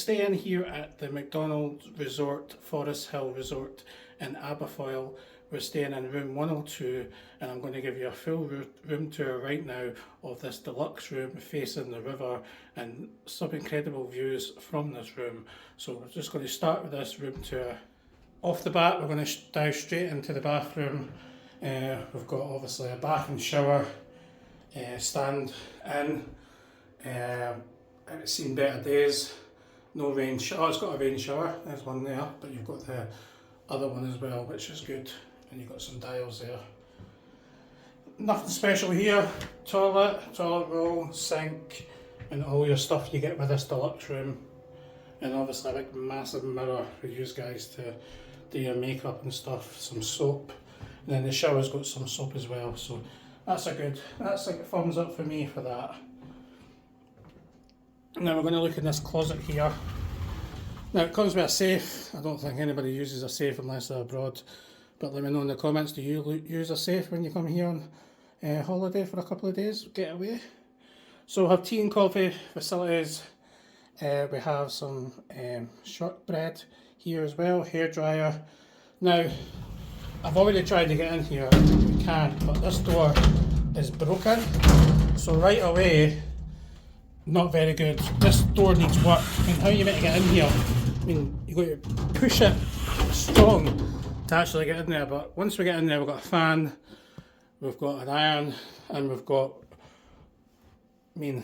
staying here at the Macdonald Resort, Forest Hill Resort in Aberfoyle. We're staying in room 102 and I'm going to give you a full room tour right now of this deluxe room facing the river and some incredible views from this room. So we're just going to start with this room tour. Off the bat, we're going to dive straight into the bathroom. We've got obviously a bath and shower stand in. It's seen better days. No rain shower. Oh, it's got a rain shower. There's one there, but you've got the other one as well, which is good. And you've got some dials there. Nothing special here. Toilet roll, sink, and all your stuff you get with this deluxe room. And obviously a big massive mirror for you guys to do your makeup and stuff. Some soap. And then the shower's got some soap as well. So that's like a thumbs up for me for that. Now we're going to look in this closet here. Now it comes with a safe. I don't think anybody uses a safe unless they're abroad. But let me know in the comments, do you use a safe when you come here on holiday for a couple of days, get away? So we have tea and coffee facilities. We have some shortbread here as well, hairdryer. Now, I've already tried to get in here, we can't, but this door is broken. So right away, not very good. This door needs work. I mean, how are you meant to get in here? I mean, you've got to push it strong to actually get in there, but once we get in there, we've got a fan, we've got an iron, and we've got, I mean,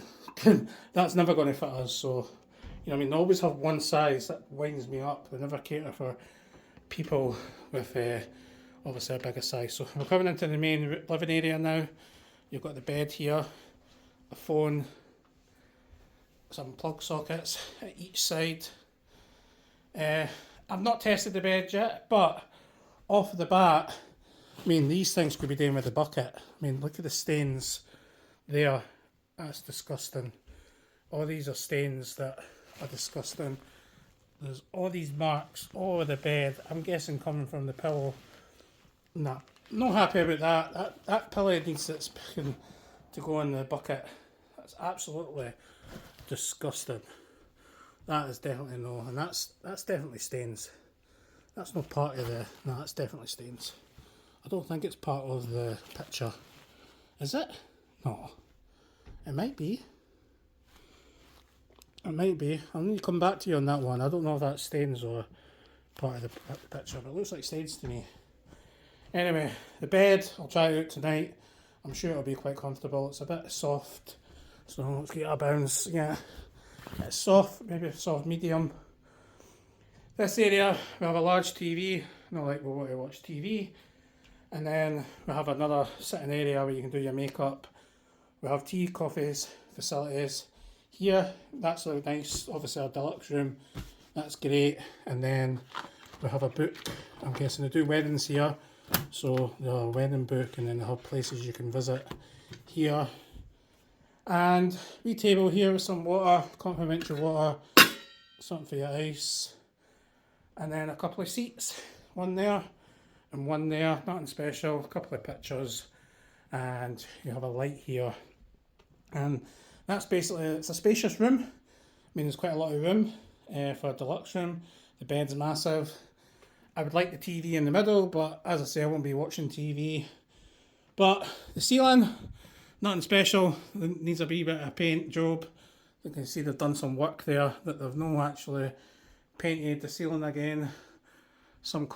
that's never going to fit us, so, you know, I mean, they always have one size that winds me up. They never cater for people with obviously a bigger size. So we're coming into the main living area now. You've got the bed here, a phone, some plug sockets at each side. I've not tested the bed yet, but off the bat, I mean, these things could be done with a bucket. I mean, look at the stains there. That's disgusting. All these are stains that are disgusting. There's all these marks all over the bed. I'm guessing coming from the pillow. Nah, not happy about that. That pillow needs its picking to go in the bucket. That's absolutely disgusting. That is definitely no, and that's definitely stains. That's not part of the, no, that's definitely stains. I don't think it's part of the picture. Is it? No. It might be. It might be. I'll need to come back to you on that one. I don't know if that's stains or part of the picture, but it looks like stains to me. Anyway, the bed, I'll try it out tonight. I'm sure it'll be quite comfortable. It's a bit soft, so let's get a bounce. Yeah, it's soft, maybe soft medium. This area, we have a large TV, not like we want to watch TV. And then we have another sitting area where you can do your makeup. We have tea, coffees, facilities. Here, that's a nice, obviously a deluxe room. That's great. And then we have a book. I'm guessing they do weddings here. So the wedding book, and then they have places you can visit here. And wee table here with some water, complimentary water, something for your ice. And then a couple of seats, one there and one there, nothing special, a couple of pictures, and you have a light here. And that's basically, it's a spacious room. I mean, there's quite a lot of room for a deluxe room. The bed's massive. I would like the TV in the middle, but as I say, I won't be watching TV. But the ceiling, nothing special. It needs a wee bit of paint job. You can see they've done some work there that they've not actually painted the ceiling again. Some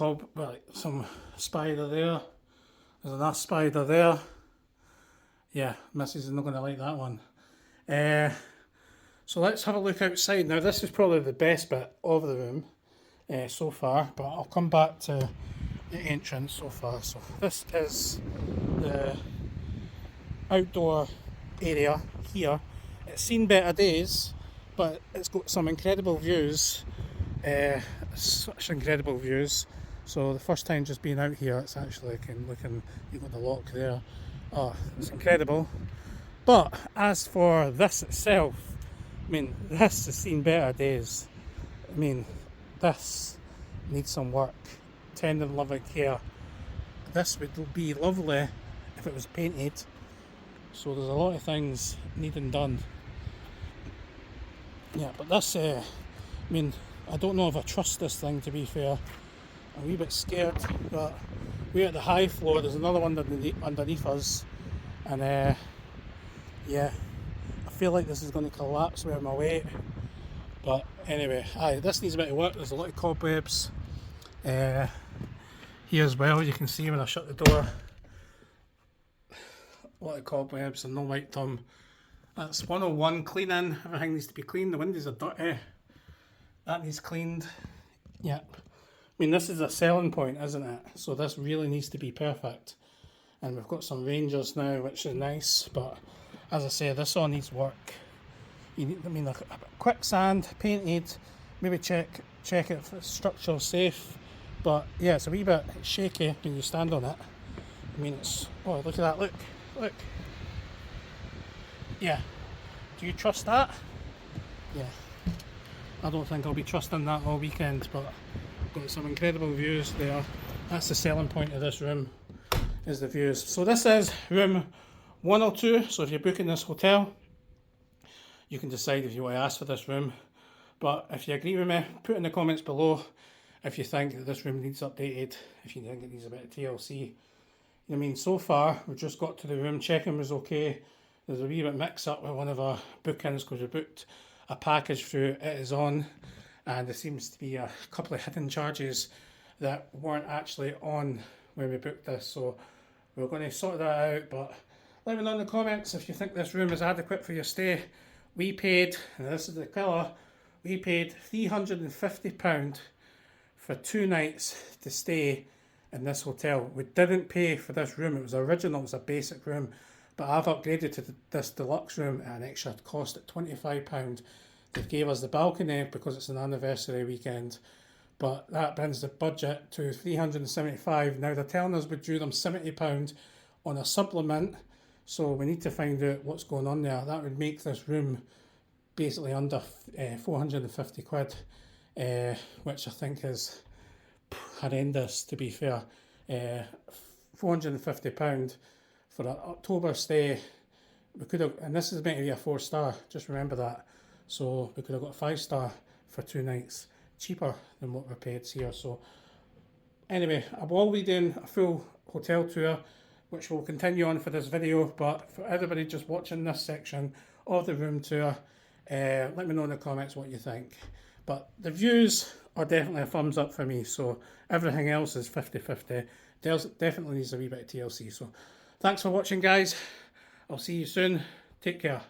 some spider there. There's another spider there. Yeah, Mrs. is not going to like that one. So let's have a look outside. Now this is probably the best bit of the room so far, but I'll come back to the entrance so far. So this is the outdoor area here. It's seen better days, but it's got some incredible views. Such incredible views. So the first time just being out here, it's actually looking, you've got the lock there. Oh, it's incredible. But as for this itself, I mean, this has seen better days. I mean, this needs some work, tender loving care. This would be lovely if it was painted. So there's a lot of things needing done. Yeah, but this I mean, I don't know if I trust this thing, to be fair. I'm a wee bit scared, but we're at the high floor. There's another one underneath us, and yeah, I feel like this is going to collapse with my weight. But anyway, this needs a bit of work. There's a lot of cobwebs here as well. You can see when I shut the door, a lot of cobwebs and no white thumb. That's 101, cleaning. Everything needs to be cleaned. The windows are dirty. That needs cleaned. Yep. I mean, this is a selling point, isn't it? So this really needs to be perfect. And we've got some Rangers now, which is nice. But as I say, this all needs work. You need, I mean, a quick sand, painted. Maybe check it if it's structural safe. But yeah, it's a wee bit shaky when you stand on it. I mean, it's, oh, look at that, look. Yeah, do you trust that? Yeah, I don't think I'll be trusting that all weekend, but I've got some incredible views there. That's the selling point of this room, is the views. So this is room 102, so if you're booking this hotel, you can decide if you want to ask for this room. But if you agree with me, put in the comments below if you think that this room needs updated, if you think it needs a bit of TLC. I mean, so far, we've just got to the room, check-in was okay. There's a wee bit mix-up with one of our bookings because we booked a package through It Is On, and there seems to be a couple of hidden charges that weren't actually on when we booked this, so we're going to sort that out. But let me know in the comments if you think this room is adequate for your stay. We paid, and this is the killer, we paid £350 for 2 nights to stay in this hotel. We didn't pay for this room. It was original, it was a basic room, but I've upgraded to this deluxe room at an extra cost at £25. They gave us the balcony because it's an anniversary weekend, but that brings the budget to £375. Now they're telling us we drew them £70 on a supplement, so we need to find out what's going on there. That would make this room basically under 450 quid, which I think is horrendous, to be fair. £450 for an October stay. We could have, and this is meant to be a 4-star, just remember that. So we could have got a 5-star for 2 nights, cheaper than what we paid here. So anyway, I will be doing a full hotel tour, which will continue on for this video, but for everybody just watching this section of the room tour, let me know in the comments what you think. But the views are definitely a thumbs up for me, so everything else is 50-50. Definitely needs a wee bit of TLC. So thanks for watching, guys. I'll see you soon. Take care.